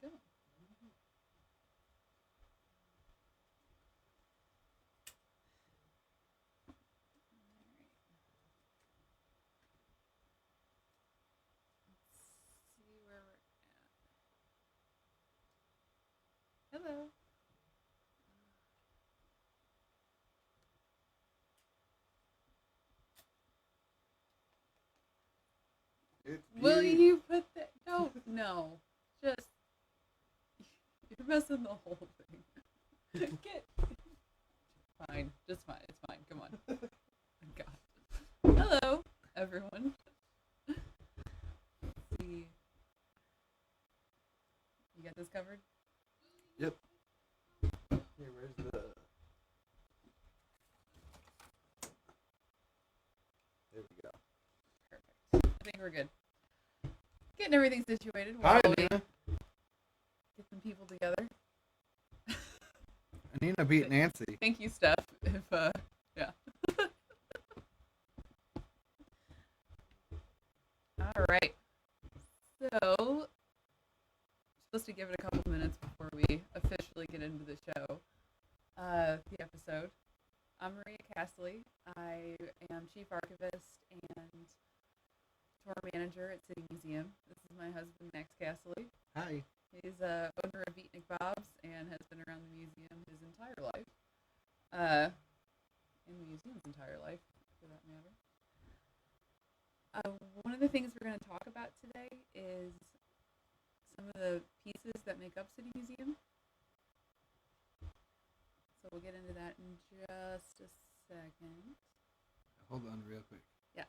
going. Let's see where we're at. Hello. Will you put that? No. Just, you're messing the whole thing. Get. Fine. Just fine. It's fine. Come on. God. Hello, everyone. Let's see. You got this covered? Yep. Here, where's the... There we go. Perfect. I think we're good. Getting everything situated Hi, while we Nina. get some people together. Nina beat Nancy. Thank you, Steph. If yeah. All right. So, supposed to give it a couple minutes before we officially get into the show, the episode. I'm Maria Castley. I am Chief Archivist and Tour Manager at City Museum. This is my husband, Max Castley. Hi. He's owner of Beatnik Bob's and has been around the museum his entire life. In the museum's entire life, for that matter. One of the things we're going to talk about today is some of the pieces that make up City Museum. So we'll get into that in just a second. Hold on real quick. Yeah.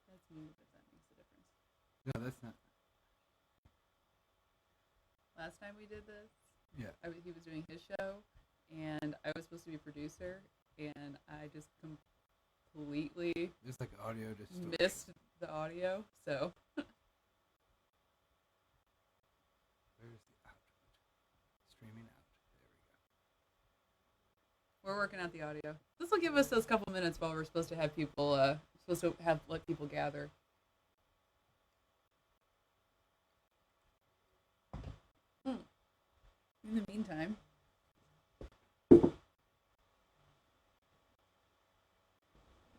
That's muted if that makes a difference. No, that's not. Last time we did this, Yeah. he was doing his show, and I was supposed to be a producer, and I just completely Just like audio distortion. missed the audio, so. Where's the output? Streaming out. There we go. We're working out the audio. This will give us those couple minutes while we're supposed to have people, let people gather. In the meantime,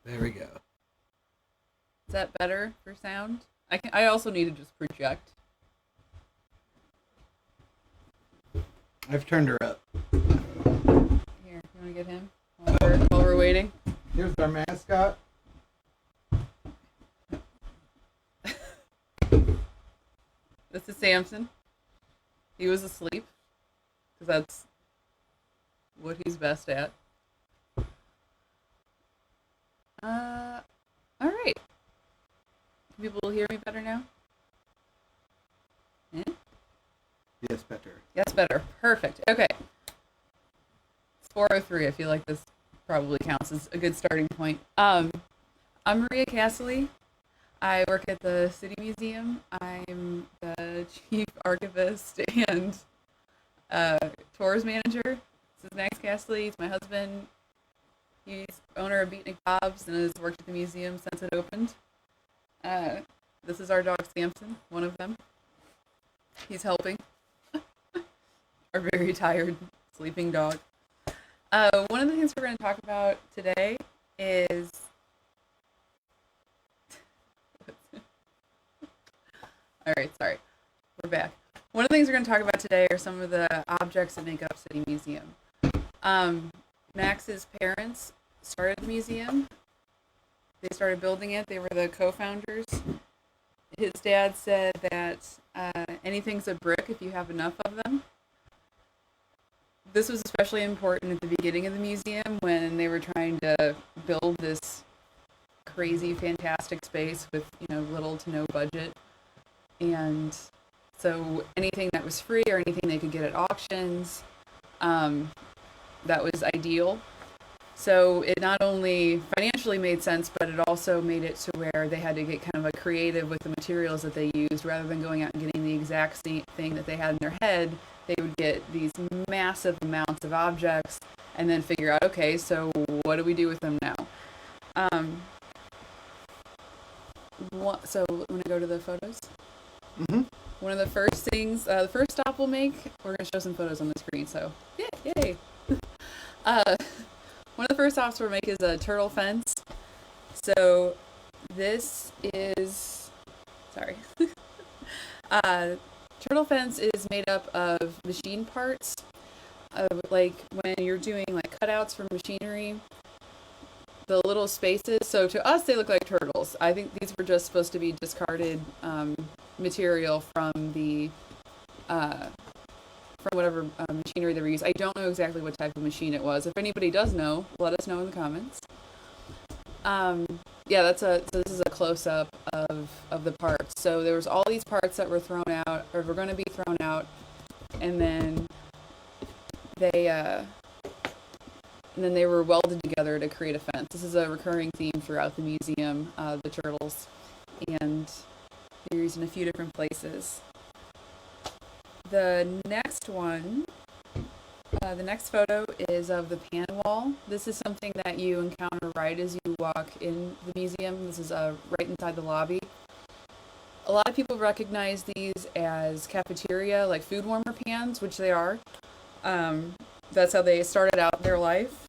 There we go. is that better for sound? I also need to just project. I've turned her up. Here, you want to get him while we're waiting? Here's our mascot. This is Samson. He was asleep, because that's what he's best at. All right. Can people hear me better now? Yeah? Yes, better. Yes, better. Perfect. Okay. It's 4:03. I feel like this probably counts as a good starting point. I'm Maria Castley. I work at the City Museum. I'm the chief archivist and tours manager. This is Max Castley. He's my husband. He's owner of Beatnik Bob's and has worked at the museum since it opened. This is our dog Samson, one of them. He's helping. Our very tired, sleeping dog. One of the things we're going to talk about today is... All right, sorry. We're back. One of the things we're going to talk about today are some of the objects that make up City Museum. Max's parents started the museum. They started building it. They were the co-founders. His dad said that anything's a brick if you have enough of them. This was especially important at the beginning of the museum when they were trying to build this crazy, fantastic space with, little to no budget. And so anything that was free or anything they could get at auctions, that was ideal. So it not only financially made sense, but it also made it to where they had to get kind of a creative with the materials that they used. Rather than going out and getting the exact same thing that they had in their head, they would get these massive amounts of objects and then figure out, okay, so what do we do with them now? So when I go to the photos, Mm-hmm. one of the first things, the first stop we'll make, we're gonna show some photos on the screen. So yay! Uh, one of the first stops we'll make is a turtle fence. So this is, sorry. Turtle fence is made up of machine parts. Like when you're doing like cutouts for machinery, the little spaces. So to us, they look like turtles. I think these were just supposed to be discarded material from the from whatever machinery they were used. I don't know exactly what type of machine it was. If anybody does know, let us know in the comments. Yeah, so this is a close up of the parts. So there was all these parts that were thrown out, or were going to be thrown out, and then they were welded together to create a fence. This is a recurring theme throughout the museum, the turtles, and they're used in a few different places. The next one, the next photo is of the pan wall. This is something that you encounter right as you walk in the museum. This is right inside the lobby. A lot of people recognize these as cafeteria, like food warmer pans, which they are. That's how they started out their life.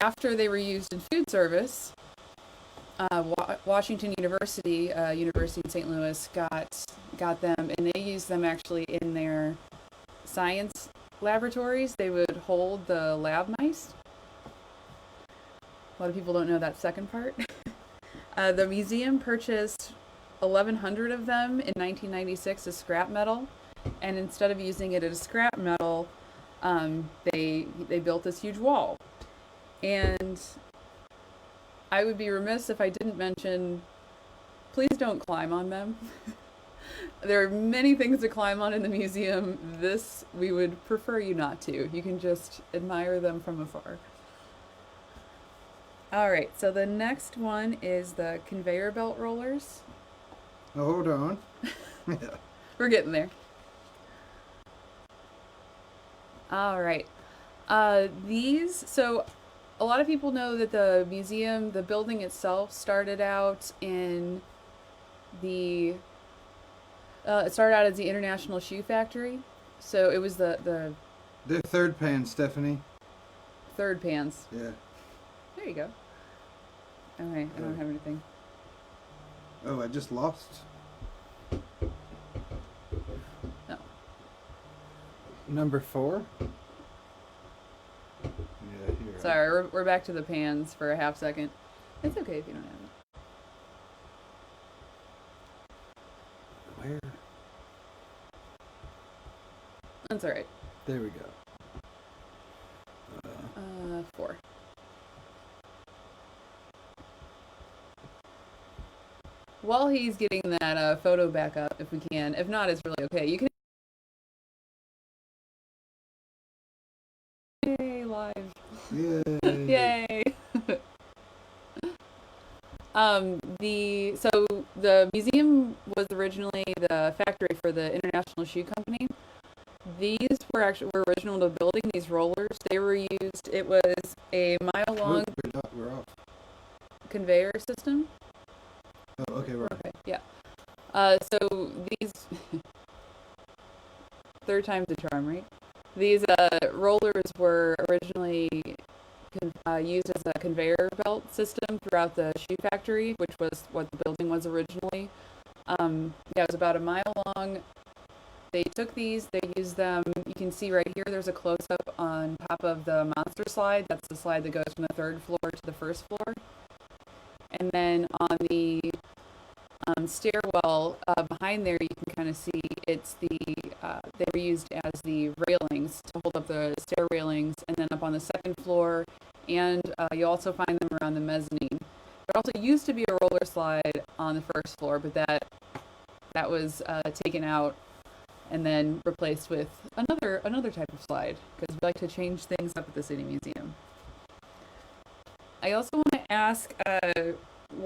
After they were used in food service, Washington University, University in St. Louis, got them, and they used them actually in their science laboratories. They would hold the lab mice. A lot of people don't know that second part. The museum purchased 1,100 of them in 1996 as scrap metal, and instead of using it as scrap metal, they built this huge wall. And I would be remiss if I didn't mention, please don't climb on them. There are many things to climb on in the museum. This, we would prefer you not to. You can just admire them from afar. Alright, so the next one is the conveyor belt rollers. Oh, hold on. Yeah. We're getting there. Alright. So a lot of people know that the museum, the building itself, started out in it started out as the International Shoe Factory. So it was the They're third pan, Stephanie. third pans. Yeah. There you go. Okay, I don't have anything. Oh, I just lost. No. Number 4? Yeah, here. Sorry, we're back to the pans for a half second. It's okay if you don't have it. Where? That's alright. There we go. 4. While he's getting that photo back up, if we can. If not, it's really okay. You can. Yay, live. Yay. Yay. The museum was originally the factory for the International Shoe Company. These were original to building these rollers. They were used. It was a mile-long We're off. conveyor system. Oh, okay, we're Okay, yeah. So these third time's the charm, right? These rollers were originally used as a conveyor belt system throughout the shoe factory, which was what the building was originally. It was about a mile long. They took these, they used them. You can see right here, there's a close-up on top of the monster slide. That's the slide that goes from the third floor to the first floor. And then on the stairwell behind there, you can kind of see they were used as the railings to hold up the stair railings, and then up on the second floor, and you also find them around the mezzanine. There also used to be a roller slide on the first floor, but that was taken out and then replaced with another type of slide, because we like to change things up at the City Museum. I also want to ask,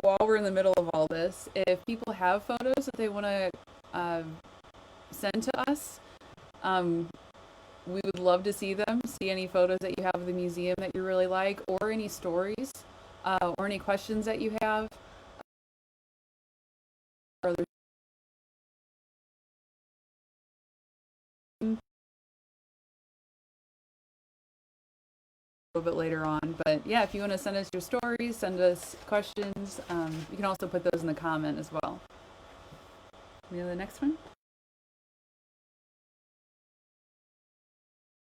while we're in the middle of all this, if people have photos that they want to send to us, we would love to see them, see any photos that you have of the museum that you really like, or any stories, or any questions that you have. little bit later on. But yeah, if you want to send us your stories, send us questions, you can also put those in the comment as well. We have the next one.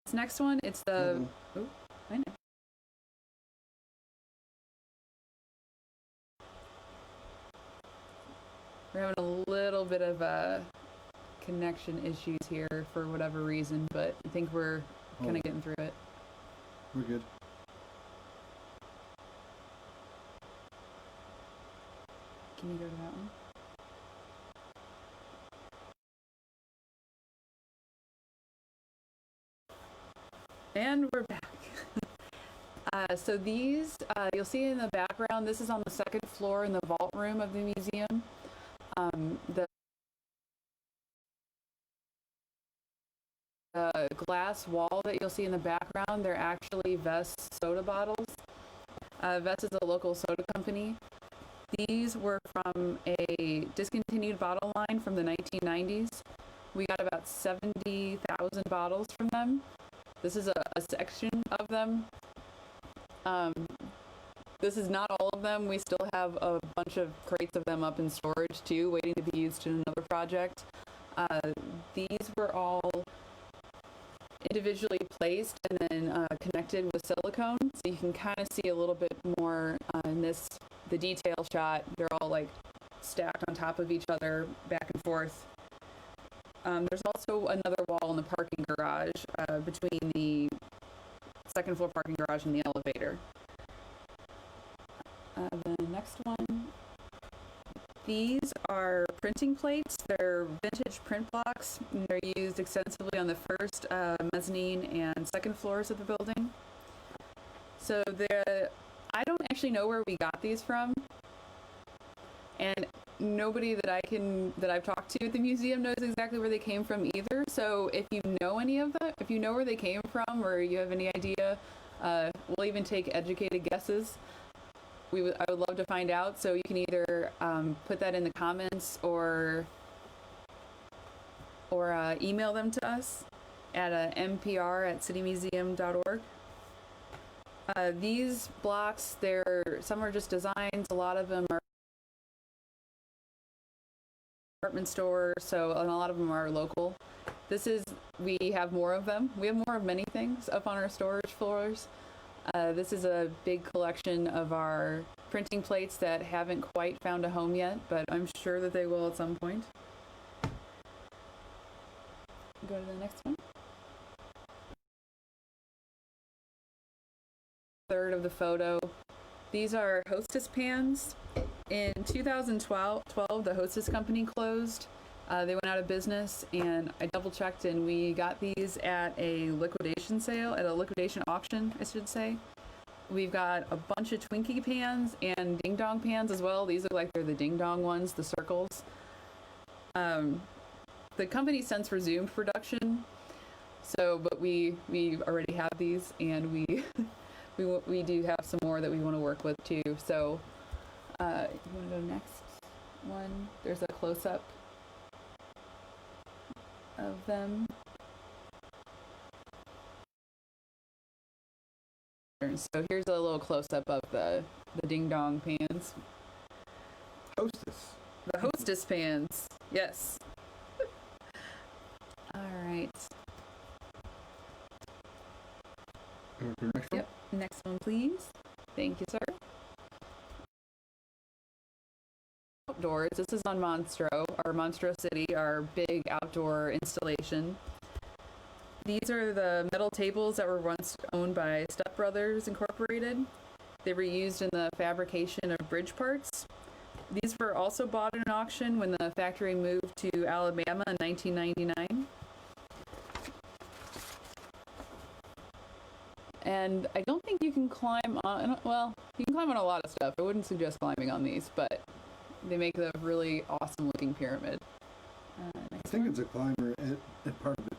This next one, it's the. Oh, I know. We're having a little bit of connection issues here for whatever reason, but I think we're kind of getting through it. We're good. Can you go to that one? And we're back. So these, you'll see in the background, this is on the second floor in the vault room of the museum. The glass wall that you'll see in the background, they're actually Vess soda bottles. Vess is a local soda company. These were from a discontinued bottle line from the 1990s. We got about 70,000 bottles from them. This is a section of them. This is not all of them. We still have a bunch of crates of them up in storage too, waiting to be used in another project. These were all individually placed and then connected with silicone, so you can kind of see a little bit more in the detail shot. They're all like stacked on top of each other, back and forth. There's also another wall in the parking garage between the second floor parking garage and the elevator. The next one, these are printing plates. They're vintage print blocks, and they're used extensively on the first, mezzanine and second floors of the building. So I don't actually know where we got these from, and nobody that I've talked to at the museum knows exactly where they came from either. So if you know any of them, if you know where they came from, or you have any idea, we'll even take educated guesses. I would love to find out. So you can either put that in the comments or email them to us at mpr@citymuseum.org. These blocks, some are just designs. A lot of them are department store, and a lot of them are local. We have more of them. We have more of many things up on our storage floors. This is a big collection of our printing plates that haven't quite found a home yet, but I'm sure that they will at some point. Go to the next one. Third of the photo. These are Hostess pans. In 2012, the Hostess company closed. They went out of business, and I double checked, and we got these at a liquidation auction, I should say. We've got a bunch of Twinkie pans and Ding Dong pans as well. These look like they're the Ding Dong ones, the circles. The company since resumed production, but we already have these, and we do have some more that we want to work with too. So you want to go next one? There's a close-up of them. So here's a little close-up of the Ding Dong pans. Hostess. The Hostess pans. Yes. All right. Next one? Yep. Next one, please. Thank you, sir. Outdoors. This is on Monstro City, our big outdoor installation. These are the metal tables that were once owned by Step Brothers Incorporated. They were used in the fabrication of bridge parts. These were also bought at an auction when the factory moved to Alabama in 1999. And I don't think you can climb on, well, you can climb on a lot of stuff. I wouldn't suggest climbing on these, but they make a really awesome looking pyramid. I think it's a climber at part of it.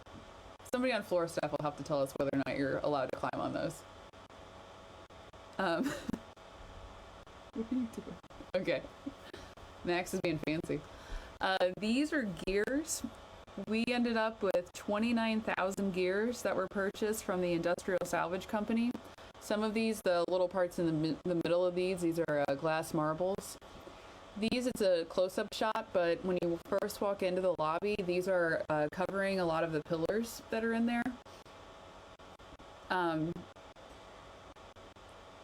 Somebody on floor staff will have to tell us whether or not you're allowed to climb on those. What are you doing? Okay. Max is being fancy. These are gears. We ended up with 29,000 gears that were purchased from the Industrial Salvage Company Some of these, the little parts in the middle of these are glass marbles. These, it's a close-up shot, but when you first walk into the lobby, these are covering a lot of the pillars that are in there.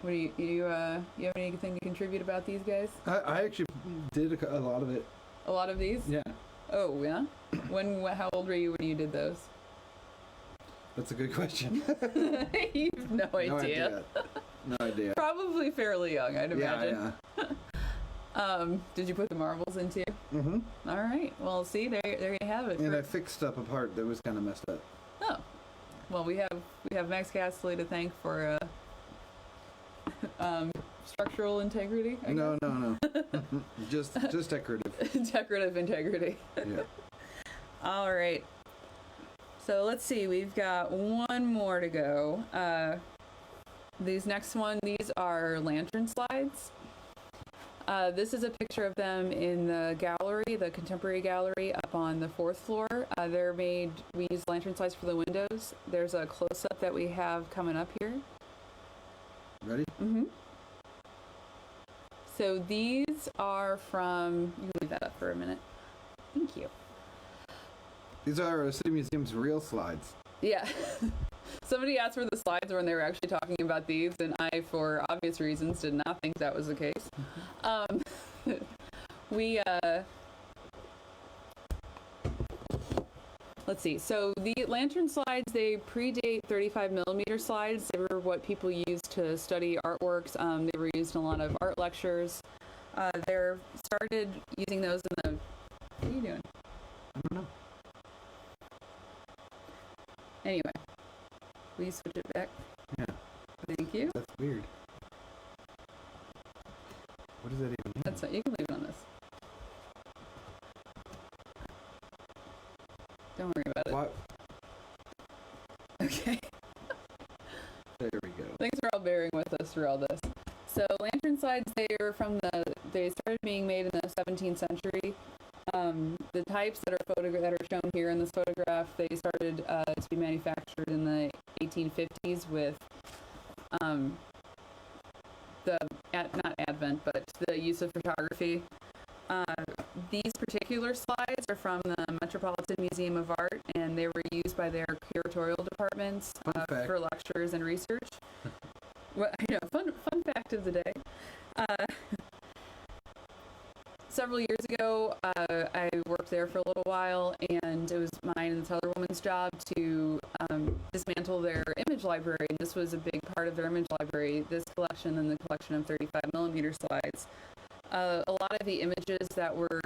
What do you have anything to contribute about these guys? I actually did a lot of it. A lot of these? Yeah. Oh, yeah? How old were you when you did those? That's a good question. You have no idea. No idea. Probably fairly young, I'd imagine. Yeah. Did you put the marbles in too? Mm-hmm. All right. Well, see, there you have it. And I fixed up a part that was kind of messed up. Oh. Well, we have Max Castley to thank for structural integrity. I guess. No. just decorative. Decorative integrity. Yeah. All right. So let's see. We've got one more to go. These are lantern slides. This is a picture of them in the gallery, the contemporary gallery up on the 4th floor. We use lantern slides for the windows. There's a close-up that we have coming up here. Ready? Mm-hmm. So these are from, you can leave that up for a minute. Thank you. These are City Museum's real slides. Yeah. Somebody asked where the slides were when they were actually talking about these, and I, for obvious reasons, did not think that was the case. Let's see. So the lantern slides, they predate 35 millimeter slides. They were what people used to study artworks. They were used in a lot of art lectures. They're started using those in the... What are you doing? I don't know. Anyway, will you switch it back? Yeah. Thank you. That's weird. What does that even mean? That's what, you can leave it on this. Don't worry about it. What? Okay. There we go. Thanks for all bearing with us through all this. So lantern slides, they started being made in the 17th century. The types that are shown here in this photograph, they started to be manufactured in the 1850s with not advent, but the use of photography. These particular slides are from the Metropolitan Museum of Art, and they were used by their curatorial departments for lectures and research. Fun fact of the day. Several years ago, I worked there for a little while, and it was mine and this other woman's job to dismantle their image library. And this was a big part of their image library, this collection and the collection of 35 millimeter slides. A lot of the images that were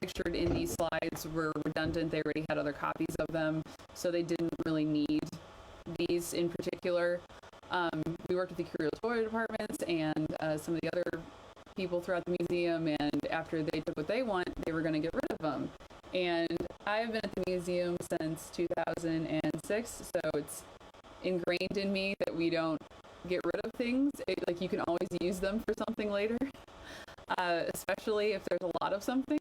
pictured in these slides were redundant. They already had other copies of them, so they didn't really need these in particular. We worked with the curatorial departments and some of the other people throughout the museum, and after they took what they want, they were going to get rid of them. And I've been at the museum since 2006, so it's ingrained in me that we don't get rid of things. You can always use them for something later, especially if there's a lot of something.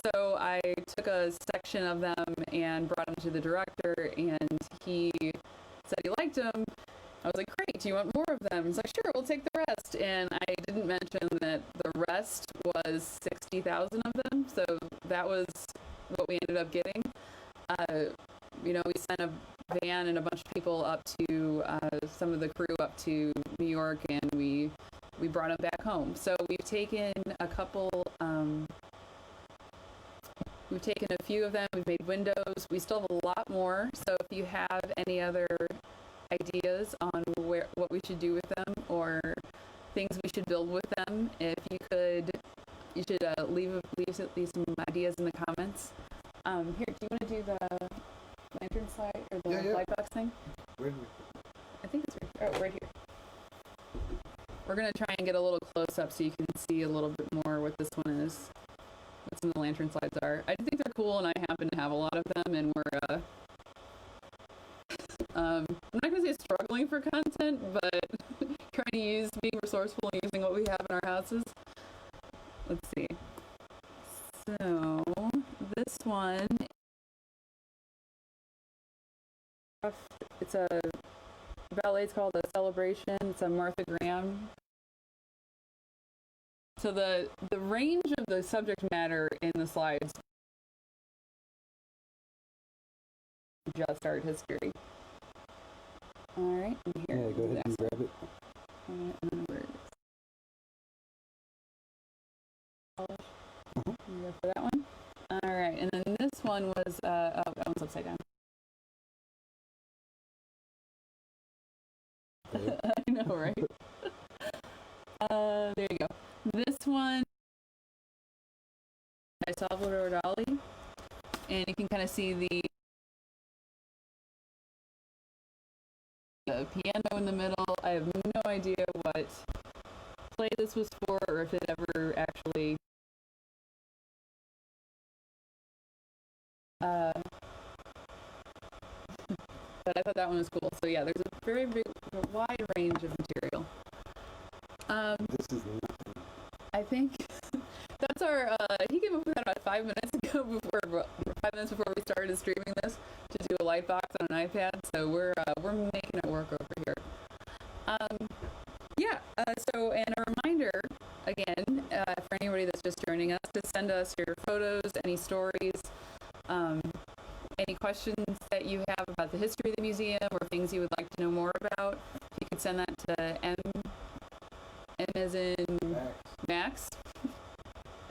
So I took a section of them and brought them to the director, and he said he liked them. I was like, great, do you want more of them? He's like, sure, we'll take the rest. And I didn't mention that the rest was 60,000 of them, so that was what we ended up getting. We sent a van and a bunch of people up to, some of the crew up to New York, and we brought them back home. So we've taken a few of them, we've made windows, we still have a lot more, so if you have any other ideas on what we should do with them or things we should build with them, if you should leave some ideas in the comments. Here, do you want to do the lantern slide or the light box thing? Where do we... I think it's right here. We're gonna try and get a little close up so you can see a little bit more what this one is, what some of the lantern slides are. I think they're cool, and I happen to have a lot of them, and we're I'm not going to say struggling for content, but trying to being resourceful and using what we have in our houses. Let's see. So, this one, it's a ballet is called The Celebration. It's a Martha Graham. So the range of the subject matter in the slides just art history. All right, and here. Yeah, go ahead and grab it. And then where it is. Uh-huh. You go for that one. All right, and then this one was oh, that one's upside down. Okay. I know, right? There you go. This one by Salvador Dali, and you can kind of see the piano in the middle. I have no idea what play this was for, or if it ever actually but I thought that one was cool. So yeah, there's a very wide range of material. This is nothing. I think that's our. He came up with that about 5 minutes ago. 5 minutes before we started streaming this, to do a light box on an iPad. So we're making it work over here. Yeah. So and a reminder again for anybody that's just joining us to send us your photos, any stories, any questions that you have about the history of the museum or things you would like to know more about. You can send that to M as in Max.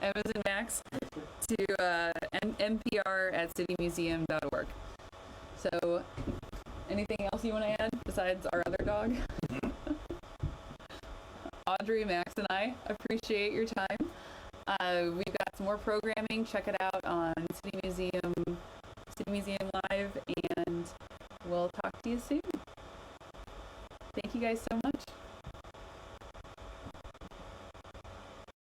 M as in Max to mpr@citymuseum.org. So, anything else you want to add besides our other dog? Audrey, Max, and I appreciate your time. We've got some more programming. Check it out on City Museum Live, and we'll talk to you soon. Thank you guys so much.